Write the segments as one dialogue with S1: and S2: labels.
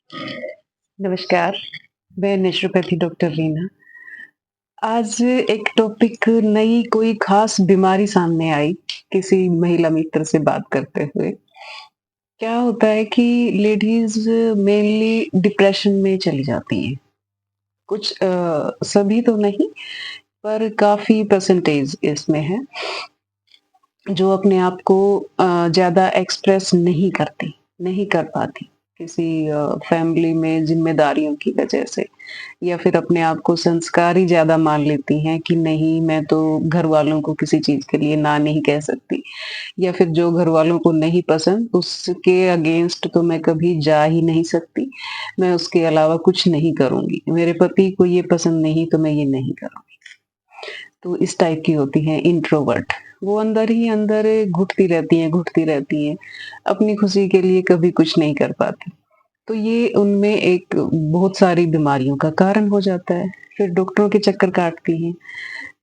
S1: नमस्कार, मैं naturopathy doctor Reena. आज एक टॉपिक नई कोई ख़ास बीमारी सामने आई, किसी महिला मित्र से बात करते हुए। क्या होता है कि लेडीज़ मेनली डिप्रेशन में चली जाती हैं। कुछ सभी तो नहीं, पर काफ़ी परसेंटेज इसमें है, जो अपने आप को ज़्यादा एक्सप्रेस नहीं करती, नहीं कर पाती, किसी फैमिली में ज़िम्मेदारियों की वजह से। या फिर अपने आप को संस्कारी ज़्यादा मान लेती हैं कि नहीं मैं तो घरवालों को किसी चीज़ के लिए ना नहीं कह सकती, या फिर जो घरवालों को नहीं पसंद उसके अगेंस्ट तो मैं कभी जा ही नहीं सकती। मैं उसके अलावा कुछ नहीं करूँगी। मेरे पति को ये पसंद नहीं तो मैं ये नहीं करूँगी। तो इस टाइप की होती हैं इंट्रोवर्ट। वो अंदर ही अंदर घुटती रहती हैं। अपनी खुशी के लिए कभी कुछ नहीं कर पाती। तो ये उनमें एक बहुत सारी बीमारियों का कारण हो जाता है। फिर डॉक्टरों के चक्कर काटती हैं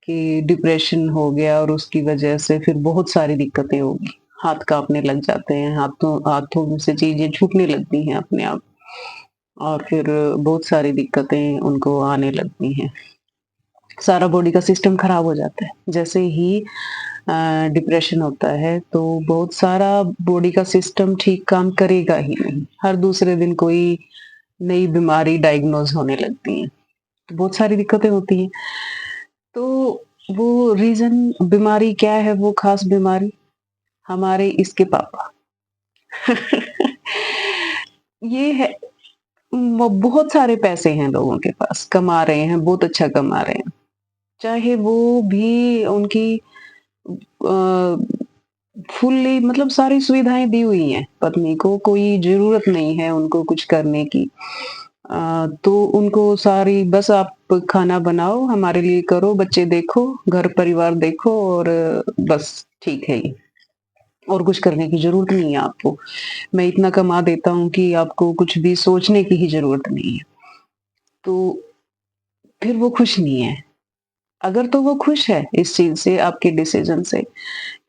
S1: कि डिप्रेशन हो गया और उसकी वजह से फिर बहुत सारी दिक्कतें होगी। हाथ काँपने लग जाते हैं, हाथों हाथों में से चीज़ें छूटने लगती हैं अपने आप और फिर बहुत सारी दिक्कतें उनको आने लगती हैं। सारा बॉडी का सिस्टम खराब हो जाता है। जैसे ही डिप्रेशन होता है तो बहुत सारा बॉडी का सिस्टम ठीक काम करेगा ही नहीं। हर दूसरे दिन कोई नई बीमारी डायग्नोज़ होने लगती हैं। तो बहुत सारी दिक्कतें होती हैं। तो वो रीज़न बीमारी क्या है वो ख़ास बीमारी? हमारे इसके पापा। ये है बहुत सारे पैसे हैं लोगों के पास, कमा रहे हैं, बहुत अच्छा कमा रहे हैं। चाहे वो भी उनकी फुल्ली मतलब सारी सुविधाएँ दी हुई हैं पत्नी को, कोई ज़रूरत नहीं है उनको कुछ करने की। तो उनको सारी बस आप खाना बनाओ, हमारे लिए करो, बच्चे देखो, घर परिवार देखो और बस ठीक है ये, और कुछ करने की ज़रूरत नहीं है आपको। मैं इतना कमा देता हूँ कि आपको कुछ भी सोचने की ही ज़रूरत नहीं है। तो फिर वो खुश नहीं है। अगर तो वो खुश है इस चीज़ से, आपके डिसीज़न से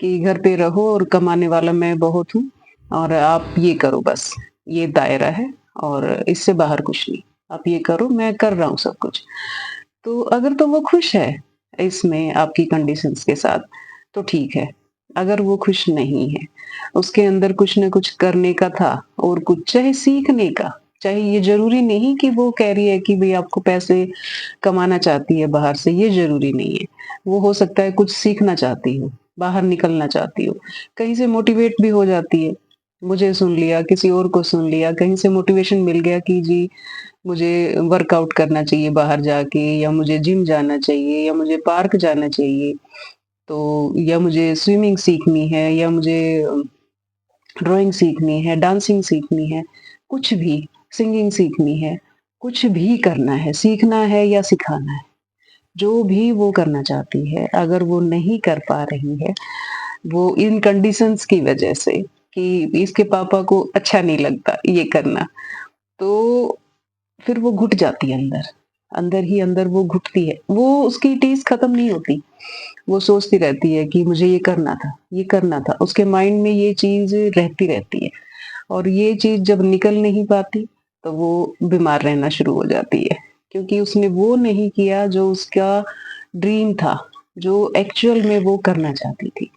S1: कि घर पे रहो और कमाने वाला मैं बहुत हूँ और आप ये करो बस, ये दायरा है और इससे बाहर कुछ नहीं। आप ये करो, मैं कर रहा हूँ सब कुछ। तो अगर तो वो खुश है इसमें आपकी कंडीशंस के साथ, तो ठीक है। अगर वो खुश नहीं है, उसके अंदर कुछ न कुछ करने का था और कुछ चाहे सीखने का, चाहे ये ज़रूरी नहीं कि वो कह रही है कि भई आपको पैसे कमाना चाहती है बाहर से, ये ज़रूरी नहीं है। वो हो सकता है कुछ सीखना चाहती हो, बाहर निकलना चाहती हो, कहीं से मोटिवेट भी हो जाती है। मुझे सुन लिया, किसी और को सुन लिया, कहीं से मोटिवेशन मिल गया कि जी मुझे वर्कआउट करना चाहिए बाहर जाके या मुझे जिम जाना चाहिए या मुझे पार्क जाना चाहिए। तो या मुझे स्विमिंग सीखनी है या मुझे ड्राइंग सीखनी है, डांसिंग सीखनी है, कुछ भी, सिंगिंग सीखनी है, कुछ भी करना है, सीखना है या सिखाना है, जो भी वो करना चाहती है, अगर वो नहीं कर पा रही है, वो इन कंडीशंस की वजह से कि इसके पापा को अच्छा नहीं लगता ये करना, तो फिर वो घुट जाती है अंदर। अंदर ही अंदर वो घुटती है। वो उसकी टीस खत्म नहीं होती। वो सोचती रहती है कि मुझे ये करना था, ये करना था। उसके माइंड में ये चीज़ रहती रहती है और ये चीज़ जब निकल नहीं पाती, तो वो बीमार रहना शुरू हो जाती है। क्योंकि उसने वो नहीं किया जो उसका ड्रीम था, जो एक्चुअल में वो करना चाहती थी।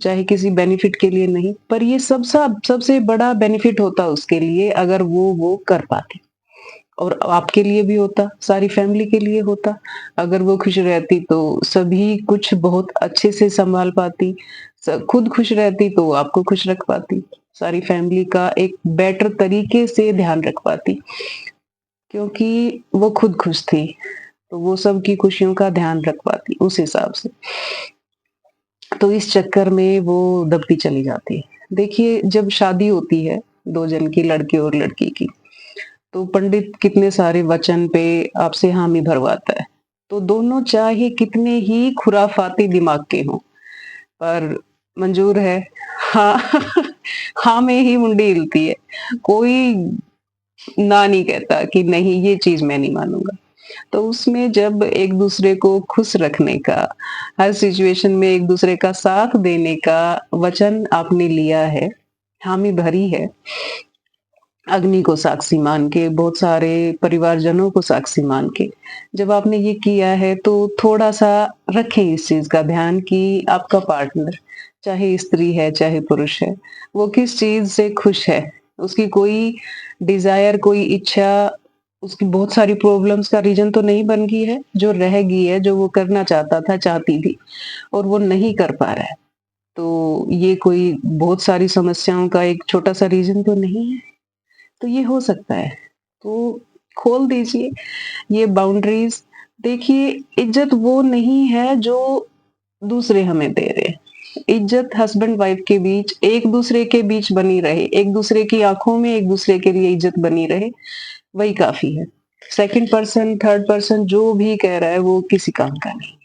S1: चाहे किसी बेनिफिट के लिए नहीं, पर ये सबसे बड़ा बेनिफिट होता उसके लिए अगर वो कर पाती। और आपके लिए भी होता, सारी फैमिली के लिए होता। अगर वो खुश रहती तो सभी कुछ बहुत अच्छे से सँभाल पाती। खुद खुश रहती तो आपको खुश रख पाती। सारी फैमिली का एक बेटर तरीके से ध्यान रख पाती। क्योंकि वो खुद खुश थी, तो वो सबकी खुशियों का ध्यान रख पाती उस हिसाब से। तो इस चक्कर में वो दबती चली जाती है। देखिए जब शादी होती है 2 जन की, लड़के और लड़की की, तो पंडित कितने सारे वचन पे आपसे हामी भरवाता है। तो दोनों चाहे कितने ही खुराफाती दिमाग के हों, पर मंज़ूर है। हाँ, हाँ में ही मुंडी हिलती है। कोई ना नहीं कहता कि नहीं ये चीज़ मैं नहीं मानूँगा। तो उसमें जब एक-दूसरे को खुश रखने का, हर सिचुएशन में एक-दूसरे का साथ देने का वचन आपने लिया है, हामी भरी है, अग्नि को साक्षी मान के, बहुत सारे परिवारजनों को साक्षी मान के, जब आपने ये किया है तो थोड़ा-सा रखें इस चीज़ का ध्यान कि आपका पार्टनर, चाहे स्त्री है, चाहे पुरुष है, वो किस चीज़ से खुश है। उसकी कोई डिज़ायर, कोई इच्छा, उसकी बहुत सारी प्रॉब्लम्स का रीज़न तो नहीं बन गई है, जो रह गई है, जो वो करना चाहता था, चाहती थी और वो नहीं कर पा रहा है। तो ये कोई बहुत सारी समस्याओं का एक छोटा-सा रीज़न तो नहीं है। तो ये हो सकता है। तो खोल दीजिए ये बाउंड्रीज़। देखिए, इज़्ज़त वो नहीं है जो दूसरे हमें दे रहे हैं। इज़्ज़त हस्बैंड वाइफ के बीच, एक-दूसरे के बीच बनी रहे, एक-दूसरे की आँखों में एक-दूसरे के लिए इज़्ज़त बनी रहे, वही काफ़ी है। सेकंड पर्सन, थर्ड पर्सन जो भी कह रहा है वो किसी काम का नहीं।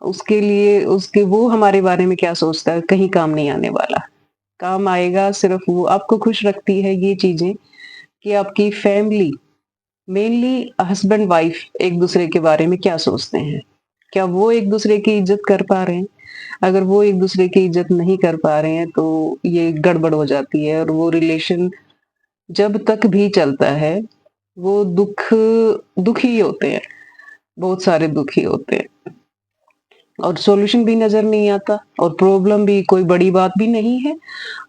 S1: उसके लिए उसके वो हमारे बारे में क्या सोचता है, कहीं काम नहीं आने वाला। काम आएगा सिर्फ़ वो आपको खुश रखती है ये चीज़ें कि आपकी फैमिली, मेनली हस्बैंड वाइफ एक-दूसरे के बारे में क्या सोचते हैं? क्या वो एक-दूसरे की इज़्ज़त कर पा रहे हैं? अगर वो एक-दूसरे की इज़्ज़त नहीं कर पा रहे हैं तो ये गड़बड़ हो जाती है और वो रिलेशन जब तक भी चलता है, वो दुखी होते हैं, बहुत सारे दुखी होते हैं और सॉल्यूशन भी नज़र नहीं आता और प्रॉब्लम भी कोई बड़ी बात भी नहीं है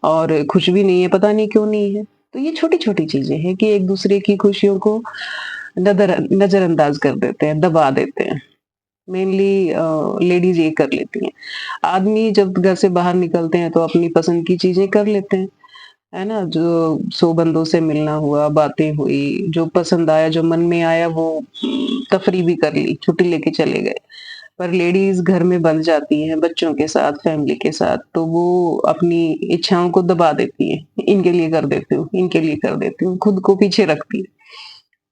S1: और खुश भी नहीं है, पता नहीं क्यों नहीं है। तो ये छोटी-छोटी चीज़ें हैं कि एक-दूसरे की खुशियों को नज़रअंदाज कर देते हैं, दबा देते हैं। मेनली लेडीज़ ये कर लेती हैं। आदमी जब घर से बाहर निकलते हैं तो अपनी पसंद की चीज़ें कर लेते हैं, है ना? जो 100 बंदों से मिलना हुआ, बातें हुई, जो पसंद आया, जो मन में आया वो तफरीह भी कर ली, छुट्टी लेके चले गए। पर लेडीज़ घर में बंध जाती हैं बच्चों के साथ, फैमिली के साथ, तो वो अपनी इच्छाओं को दबा देती हैं। इनके लिए कर देती हूँ, इनके लिए कर देती हूँ, खुद को पीछे रखती हैं।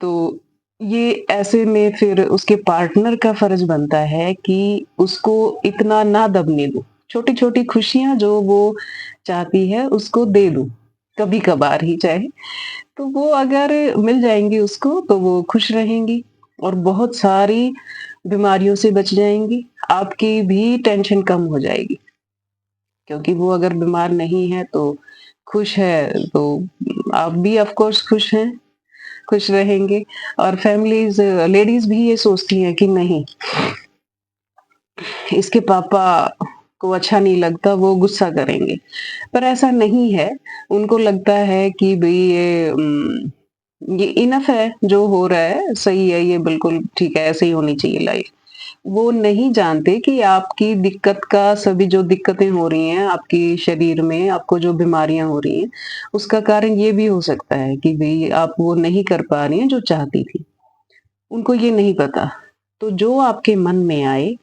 S1: तो ये ऐसे में फिर उसके पार्टनर का फ़र्ज़ बनता है कि उसको इतना ना दबने दूँ। छोटी-छोटी खुशियाँ जो वो चाहती है उसको दे दूँ, कभी-कभार ही चाहे। तो वो अगर मिल जाएँगी उसको तो वो खुश रहेंगी और बहुत सारी बीमारियों से बच जाएँगी। आपकी भी टेंशन कम हो जाएगी क्योंकि वो अगर बीमार नहीं है तो खुश है तो आप भी ऑफ़ कोर्स खुश हैं। खुश रहेंगे और फैमिलीज़ लेडीज़ भी ये सोचती हैं कि नहीं, इसके पापा को अच्छा नहीं लगता, वो गुस्सा करेंगे। पर ऐसा नहीं है, उनको लगता है कि भई ये इनफ है, जो हो रहा है, सही है, ये बिल्कुल ठीक है, ऐसे ही होनी चाहिए लाइफ़। वो नहीं जानते कि आपकी दिक्कत का सभी जो दिक्कतें हो रही हैं, आपकी शरीर में, आपको जो बीमारियाँ हो रही हैं, उसका कारण ये भी हो सकता है कि भई आप वो नहीं कर पा रही हैं जो चाहती थी। उनको ये नहीं पता। तो जो आपके मन में आए,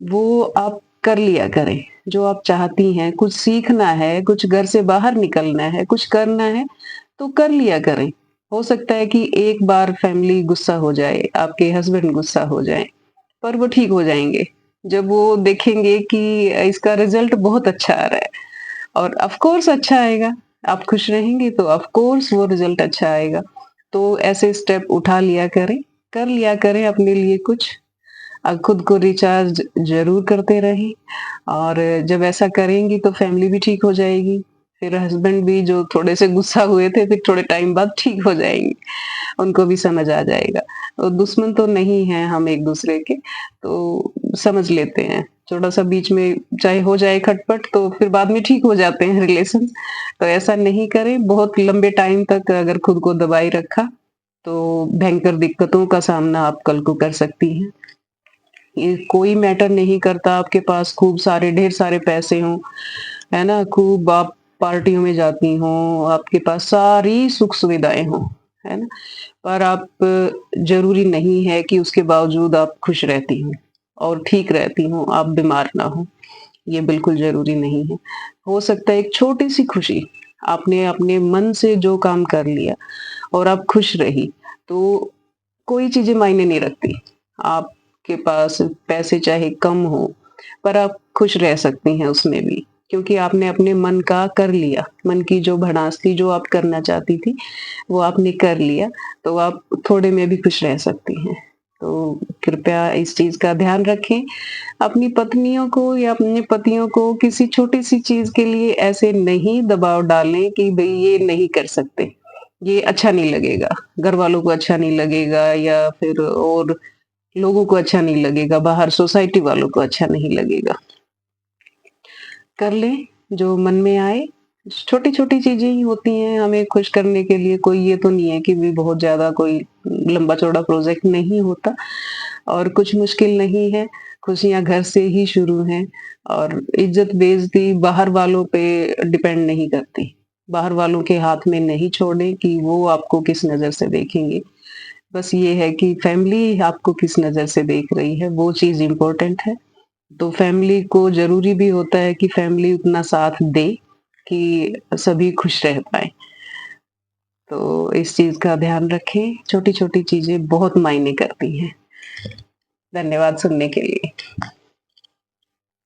S1: वो आप कर लिया करें। जो आप चाहती हैं, कुछ सीखना है, कुछ घर से बाहर निकलना है, कुछ करना है, तो कर लिया करें। हो सकता है कि एक बार फैमिली गुस्सा हो जाए, आपके हस्बैंड गुस्सा हो जाएँ, पर वो ठीक हो जाएँगे। जब वो देखेंगे कि इसका रिज़ल्ट बहुत अच्छा आ रहा है और ऑफ़ कोर्स अच्छा आएगा। आप खुश रहेंगी तो ऑफ़ कोर्स वो रिज़ल्ट अच्छा आएगा। तो ऐसे स्टेप उठा लिया करें, कर लिया करें अपने लिए कुछ। खुद को रिचार्ज ज़रूर करते रहें और जब ऐसा करेंगी तो फैमिली भी ठीक हो जाएगी। फिर हस्बैंड भी जो थोड़े से गुस्सा हुए थे, फिर थोड़े टाइम बाद ठीक हो जाएँगे। उनको भी समझ आ जाएगा। दुश्मन तो नहीं हैं हम एक-दूसरे के, तो समझ लेते हैं। थोड़ा-सा बीच में चाहे हो जाए खटपट तो फिर बाद में ठीक हो जाते हैं रिलेशंस। तो ऐसा नहीं करें, बहुत लंबे टाइम तक अगर खुद को दबाए रखा, तो भयंकर दिक्कतों का सामना आप कल को कर सकती हैं। ये कोई मैटर नहीं करता आपके पास खूब सारे ढेर सारे पैसे हों, है ना? खूब आप पार्टियों में जाती हों, आपके पास सारी सुख-सुविधाएँ हों, है ना? पर आप ज़रूरी नहीं है कि उसके बावजूद आप खुश रहती हों और ठीक रहती हों, आप बीमार ना हों, ये बिल्कुल ज़रूरी नहीं है। हो सकता है एक छोटी-सी खुशी, आपने अपने मन से जो काम कर लिया और आप खुश रही, तो कोई चीज़ें मायने नहीं रखती। आपके पास पैसे चाहे कम हों, पर आप खुश रह सकती हैं उसमें भी, क्योंकि आपने अपने मन का कर लिया। मन की जो भड़ास थी, जो आप करना चाहती थी, वो आपने कर लिया, तो आप थोड़े में भी खुश रह सकती हैं। तो कृपया इस चीज़ का ध्यान रखें। अपनी पत्नियों को या अपने पतियों को किसी छोटी-सी चीज़ के लिए ऐसे नहीं दबाव डालें कि भई ये नहीं कर सकते, ये अच्छा नहीं लगेगा, घरवालों को अच्छा नहीं लगेगा या फिर और लोगों को अच्छा नहीं लगेगा, बाहर सोसाइटी वालों को अच्छा नहीं लगेगा। कर लें, जो मन में आए। छोटी-छोटी चीज़ें ही होती हैं हमें खुश करने के लिए, कोई ये तो नहीं है कि भी बहुत ज़्यादा कोई लंबा-चौड़ा प्रोजेक्ट नहीं होता और कुछ मुश्किल नहीं है, खुशियाँ घर से ही शुरू हैं और इज़्ज़त-बेइज़्ज़ती बाहर वालों पे डिपेंड नहीं करती। बाहर वालों के हाथ में नहीं छोड़ें कि वो आपको किस नज़र से देखेंगे। बस ये है कि फैमिली आपको किस नज़र से देख रही है, वो चीज़ इम्पोर्टेंट है। तो फैमिली को ज़रूरी भी होता है कि फैमिली उतना साथ दे कि सभी खुश रह पाएँ। तो इस चीज़ का ध्यान रखें, छोटी-छोटी चीज़ें बहुत मायने करती हैं। धन्यवाद सुनने के लिए।